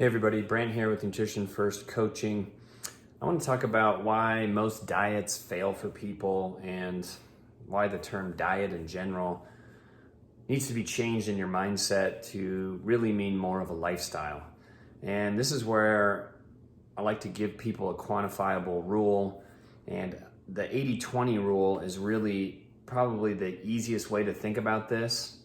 Hey everybody, Brant here with Nutrition First Coaching. I want to talk about why most diets fail for people and why the term diet in general needs to be changed in your mindset to really mean more of a lifestyle. And this is where I like to give people a quantifiable rule, and the 80-20 rule is really probably the easiest way to think about this.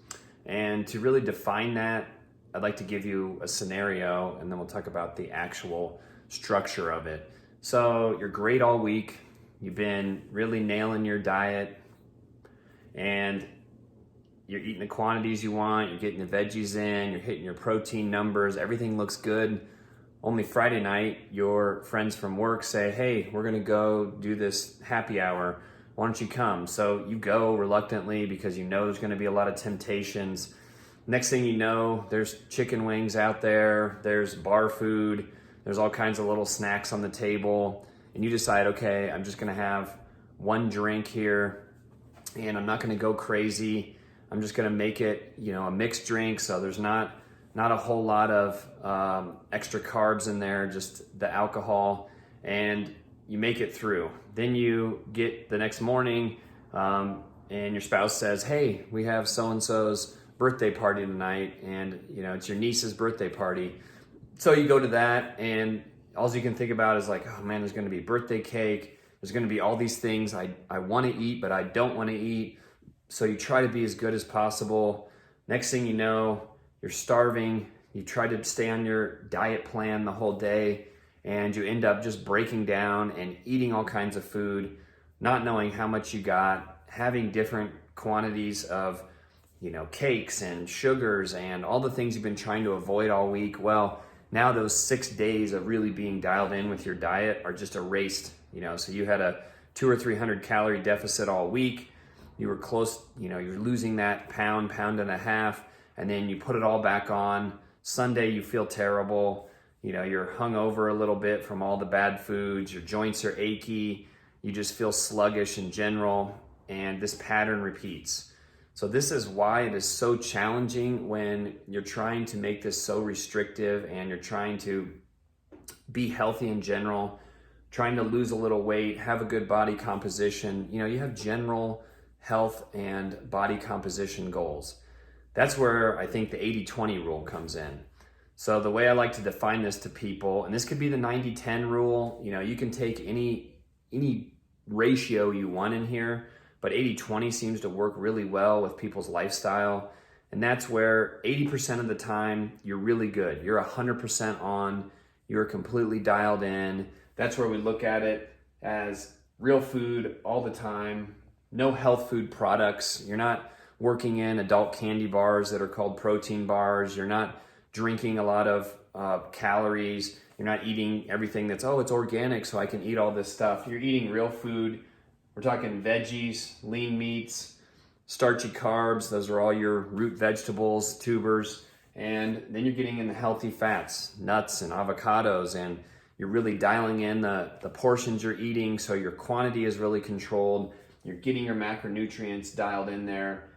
And to really define that, I'd like to give you a scenario and then we'll talk about the actual structure of it. So you're great all week, you've been really nailing your diet, and you're eating the quantities you want, you're getting the veggies in, you're hitting your protein numbers, everything looks good. Only Friday night, your friends from work say, hey, we're gonna go do this happy hour, why don't you come? So you go reluctantly because you know there's gonna be a lot of temptations. Next thing you know, there's chicken wings out there, there's bar food, there's all kinds of little snacks on the table, and you decide, okay, I'm just gonna have one drink here, and I'm not gonna go crazy. I'm just gonna make it, a mixed drink, so there's not a whole lot of extra carbs in there, just the alcohol, and you make it through. Then you get the next morning, and your spouse says, hey, we have so-and-so's birthday party tonight, and it's your niece's birthday party. So you go to that, and all you can think about is like, oh man, there's gonna be birthday cake, there's gonna be all these things I wanna eat, but I don't wanna eat. So you try to be as good as possible. Next thing you know, you're starving, you try to stay on your diet plan the whole day, and you end up just breaking down and eating all kinds of food, not knowing how much you got, having different quantities of cakes and sugars and all the things you've been trying to avoid all week. Well, now those 6 days of really being dialed in with your diet are just erased. So you had a 200 or 300 calorie deficit all week. You were close, you're losing that pound and a half, and then you put it all back on. Sunday, you feel terrible. You're hungover a little bit from all the bad foods. Your joints are achy. You just feel sluggish in general, and this pattern repeats. So this is why it is so challenging when you're trying to make this so restrictive and you're trying to be healthy in general, trying to lose a little weight, have a good body composition. You have general health and body composition goals. That's where I think the 80-20 rule comes in. So the way I like to define this to people, and this could be the 90-10 rule, you can take any ratio you want in here, but 80-20 seems to work really well with people's lifestyle. And that's where 80% of the time, you're really good. You're 100% on, you're completely dialed in. That's where we look at it as real food all the time, no health food products. You're not working in adult candy bars that are called protein bars. You're not drinking a lot of calories. You're not eating everything that's, it's organic, so I can eat all this stuff. You're eating real food. We're talking veggies, lean meats, starchy carbs. Those are all your root vegetables, tubers. And then you're getting in the healthy fats, nuts and avocados, and you're really dialing in the portions you're eating, so your quantity is really controlled. You're getting your macronutrients dialed in there.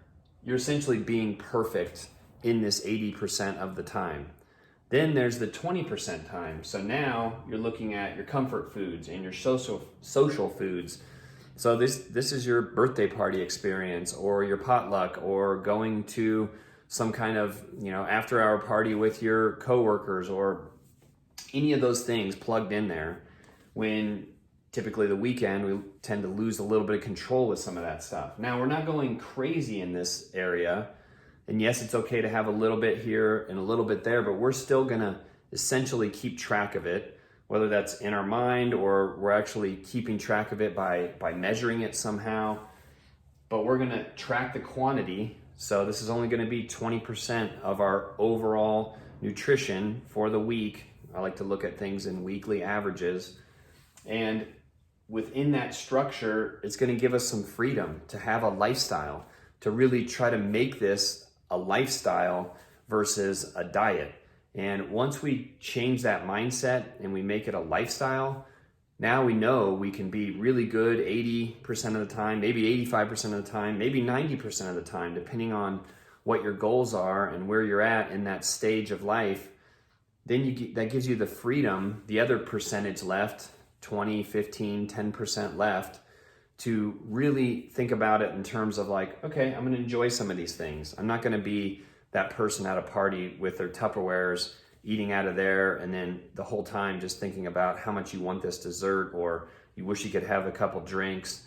You're essentially being perfect in this 80% of the time. Then there's the 20% time. So now you're looking at your comfort foods and your social foods. So this is your birthday party experience, or your potluck, or going to some kind of after hour party with your coworkers, or any of those things plugged in there. When typically the weekend, we tend to lose a little bit of control with some of that stuff. Now, we're not going crazy in this area, and yes, it's okay to have a little bit here and a little bit there, but we're still gonna essentially keep track of it, whether that's in our mind or we're actually keeping track of it by measuring it somehow. But we're gonna track the quantity. So this is only gonna be 20% of our overall nutrition for the week. I like to look at things in weekly averages. And within that structure, it's gonna give us some freedom to have a lifestyle, to really try to make this a lifestyle versus a diet. And once we change that mindset and we make it a lifestyle, now we know we can be really good 80% of the time, maybe 85% of the time, maybe 90% of the time, depending on what your goals are and where you're at in that stage of life. then that gives you the freedom, the other percentage left, 20, 15, 10% left, to really think about it in terms of like, okay, I'm going to enjoy some of these things. I'm not going to be that person at a party with their Tupperwares, eating out of there, and then the whole time just thinking about how much you want this dessert, or you wish you could have a couple drinks,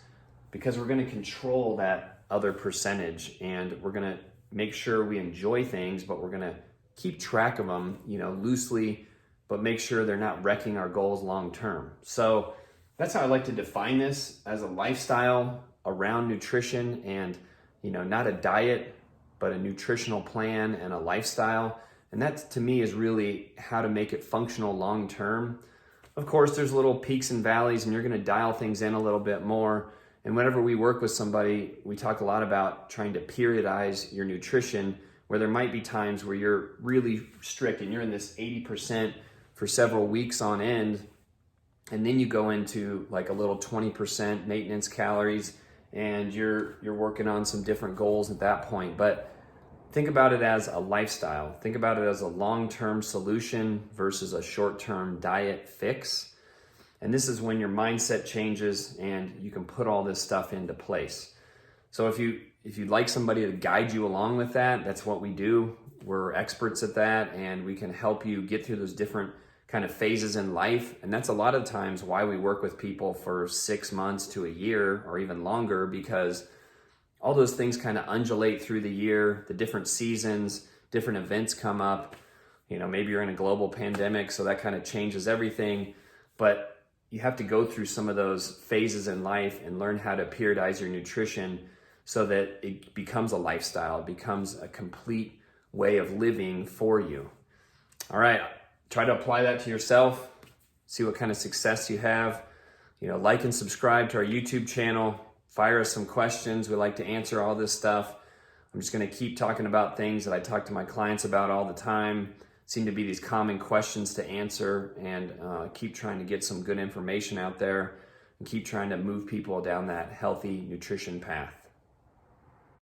because we're going to control that other percentage, and we're going to make sure we enjoy things, but we're going to keep track of them, loosely, but make sure they're not wrecking our goals long term. So that's how I like to define this, as a lifestyle around nutrition, and not a diet, but a nutritional plan and a lifestyle. And that, to me, is really how to make it functional long term. Of course, there's little peaks and valleys, and you're going to dial things in a little bit more. And whenever we work with somebody, we talk a lot about trying to periodize your nutrition, where there might be times where you're really strict and you're in this 80% for several weeks on end. And then you go into like a little 20% maintenance calories, and you're working on some different goals at that point. But think about it as a lifestyle. Think about it as a long-term solution versus a short-term diet fix. And this is when your mindset changes and you can put all this stuff into place. So if you'd like somebody to guide you along with that, that's what we do. We're experts at that, and we can help you get through those different kind of phases in life. And that's a lot of times why we work with people for 6 months to a year or even longer, because all those things kind of undulate through the year, the different seasons, different events come up. Maybe you're in a global pandemic, so that kind of changes everything. But you have to go through some of those phases in life and learn how to periodize your nutrition so that it becomes a lifestyle, it becomes a complete way of living for you. All right, try to apply that to yourself, see what kind of success you have. Like and subscribe to our YouTube channel. Fire us some questions. We like to answer all this stuff. I'm just going to keep talking about things that I talk to my clients about all the time. Seem to be these common questions to answer, and keep trying to get some good information out there and keep trying to move people down that healthy nutrition path.